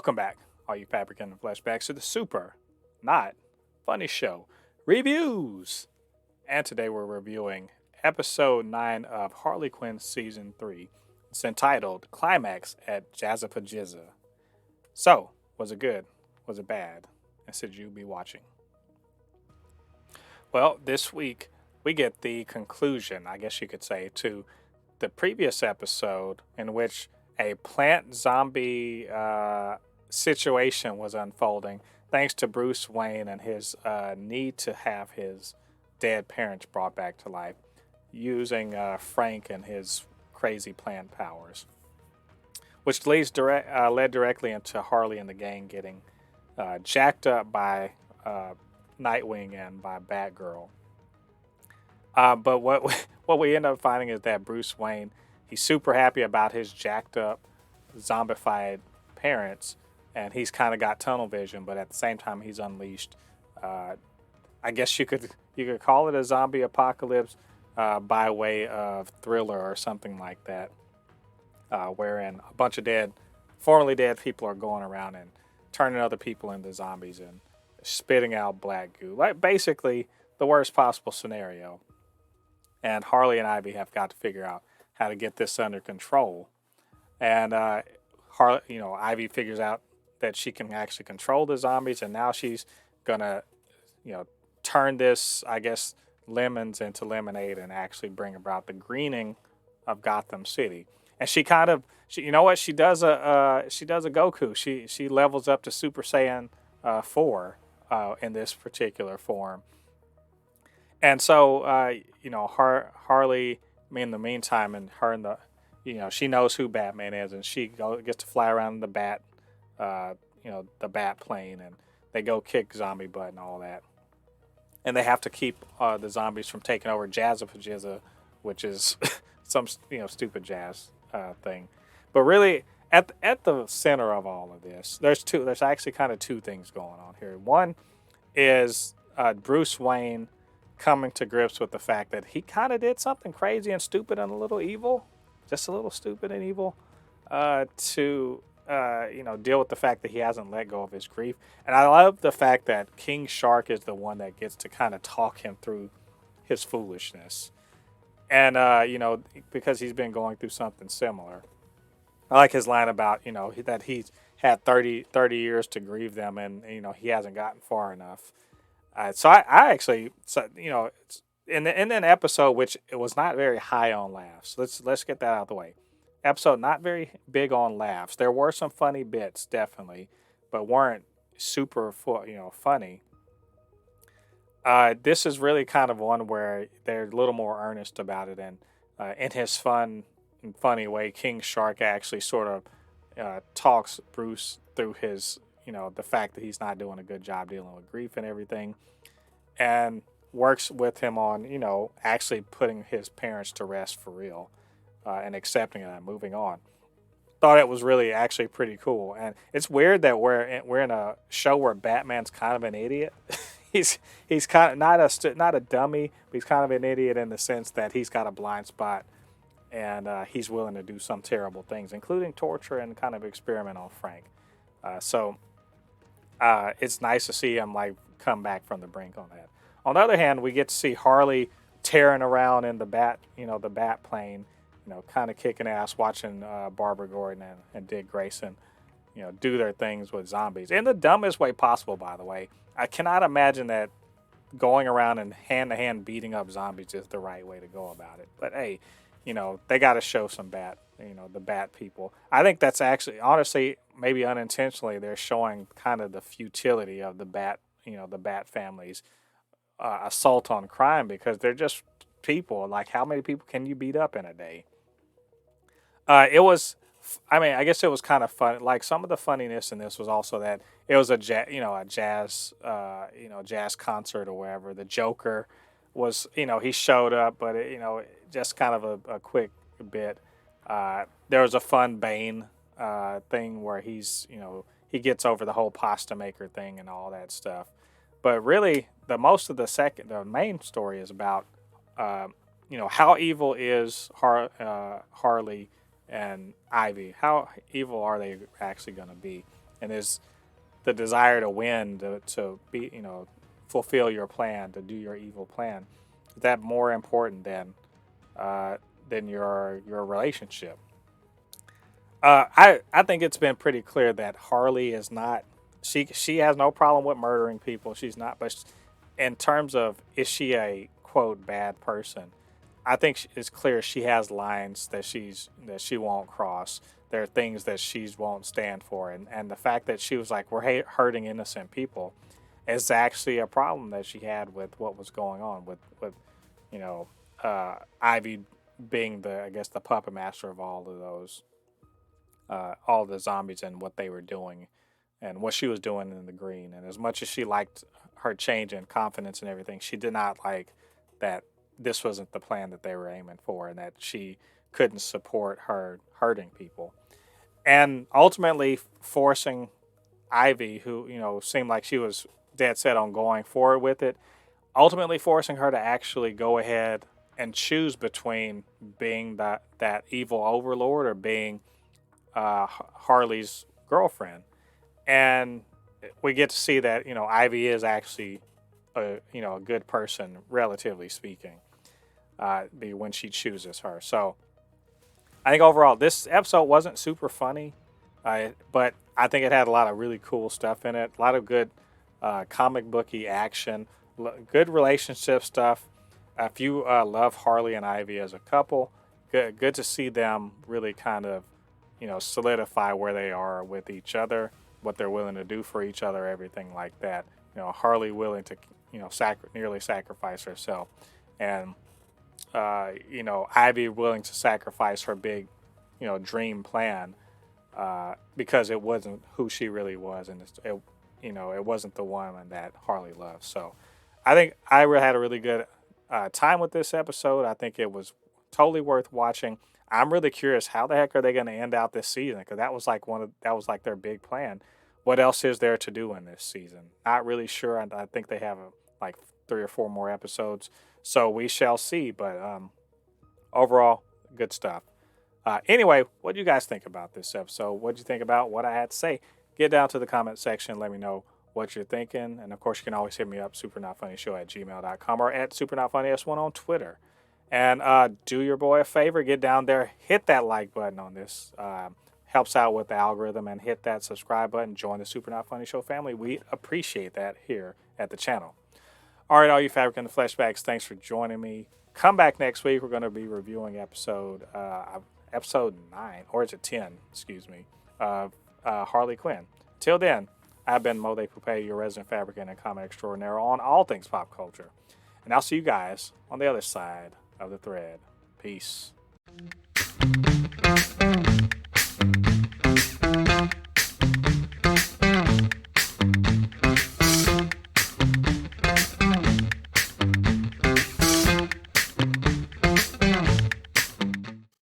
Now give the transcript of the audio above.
Welcome back, all you Fabricans and Fleshbags, to the super, not funny show reviews. And today we're reviewing episode 9 of Harley Quinn season 3. It's entitled Climax at Jazzapajizza. So, was it good? Was it bad? And should you be watching? Well, this week we get the conclusion, I guess you could say, to the previous episode in which a plant zombie situation was unfolding thanks to Bruce Wayne and his need to have his dead parents brought back to life using Frank and his crazy plant powers, which led directly into Harley and the gang getting jacked up by Nightwing and by Batgirl. But what we end up finding is that Bruce Wayne, he's super happy about his jacked up, zombified parents, and he's kind of got tunnel vision. But at the same time, he's unleashed. I guess you could call it a zombie apocalypse by way of Thriller or something like that, wherein a bunch of formerly dead people are going around and turning other people into zombies and spitting out black goo. Like basically the worst possible scenario. And Harley and Ivy have got to figure out how to get this under control. And Ivy figures out that she can actually control the zombies, and now she's gonna, turn this, I guess, lemons into lemonade and actually bring about the greening of Gotham City. And she does a Goku. She levels up to Super Saiyan 4 in this particular form. And so, Harley, in the meantime, and her and the, she knows who Batman is, and she gets to fly around in the the bat plane, and they go kick zombie butt and all that. And they have to keep the zombies from taking over Jazzapajizza, which is some, stupid jazz thing. But really, at the center of all of this, there's actually kind of two things going on here. One is Bruce Wayne coming to grips with the fact that he kind of did something crazy and stupid and a little evil, just a little stupid and evil, to deal with the fact that he hasn't let go of his grief. And I love the fact that King Shark is the one that gets to kind of talk him through his foolishness. And, because he's been going through something similar. I like his line about, that he's had 30 years to grieve them, and, he hasn't gotten far enough. So I actually, in an episode which it was not very high on laughs. Let's get that out of the way. Episode not very big on laughs. There were some funny bits, definitely, but weren't super funny. This is really kind of one where they're a little more earnest about it, and in his fun and funny way, King Shark actually sort of talks Bruce through his, the fact that he's not doing a good job dealing with grief and everything, and works with him on, actually putting his parents to rest for real, and accepting it and moving on. Thought it was really actually pretty cool. And it's weird that we're in a show where Batman's kind of an idiot. he's kind of not a dummy, but he's kind of an idiot in the sense that he's got a blind spot, and he's willing to do some terrible things, including torture and kind of experiment on Frank. So it's nice to see him come back from the brink on that. On the other hand, we get to see Harley tearing around in the bat plane, kind of kicking ass, watching Barbara Gordon and Dick Grayson, do their things with zombies in the dumbest way possible. By the way, I cannot imagine that going around and hand-to-hand beating up zombies is the right way to go about it. But hey, they got to show some the bat people. I think that's actually, honestly, maybe unintentionally, they're showing kind of the futility of the bat family's assault on crime, because they're just people. Like, how many people can you beat up in a day? I guess it was kind of fun. Like, some of the funniness in this was also that it was a jazz concert or whatever. The Joker was, he showed up, but just kind of a quick bit. There was a fun Bane thing where he's, he gets over the whole pasta maker thing and all that stuff. But really, the main story is about, how evil is Harley and Ivy. How evil are they actually going to be? and is the desire to win, to be, fulfill your plan, to do your evil plan, is that more important than your relationship? I think it's been pretty clear that Harley is not. She has no problem with murdering people. She's not, but in terms of, is she a quote bad person? I think it's clear she has lines that she won't cross. There are things that she won't stand for, and the fact that she was like, we're hurting innocent people, is actually a problem that she had with what was going on with you know Ivy being I guess the puppet master of all of those, all the zombies and what they were doing and what she was doing in the green. And as much as she liked her change and confidence and everything, she did not like that this wasn't the plan that they were aiming for, and that she couldn't support her hurting people. And ultimately forcing Ivy, who, seemed like she was dead set on going forward with it, ultimately forcing her to actually go ahead and choose between being that evil overlord or being Harley's girlfriend. And we get to see that, Ivy is actually a good person, relatively speaking, when she chooses her. So I think overall this episode wasn't super funny, but I think it had a lot of really cool stuff in it. A lot of good comic booky action, good relationship stuff. If you love Harley and Ivy as a couple, good to see them really kind of, solidify where they are with each other, what they're willing to do for each other, everything like that. Harley willing to, nearly sacrifice herself, and Ivy willing to sacrifice her big, dream plan, because it wasn't who she really was, and it wasn't the woman that Harley loved. So I think I really had a really good time with this episode. I think it was totally worth watching. I'm really curious, how the heck are they going to end out this season? Because that was like their big plan. What else is there to do in this season? Not really sure. I think they have like 3 or 4 more episodes, so we shall see. But overall, good stuff. Anyway, what do you guys think about this episode? What do you think about what I had to say? Get down to the comment section. Let me know what you're thinking. And of course, you can always hit me up, supernotfunnyshow@gmail.com, or at supernotfunnys1 on Twitter. And do your boy a favor, get down there, hit that like button on this. Helps out with the algorithm, and hit that subscribe button. Join the Super Not Funny Show family. We appreciate that here at the channel. All right, all you Fabricans and Fleshbags, thanks for joining me. Come back next week. We're going to be reviewing episode 9, or is it 10? Excuse me, of Harley Quinn. Till then, I've been Mo de Poupée, your resident fabricant and comic extraordinaire on all things pop culture. And I'll see you guys on the other side of the thread. Peace.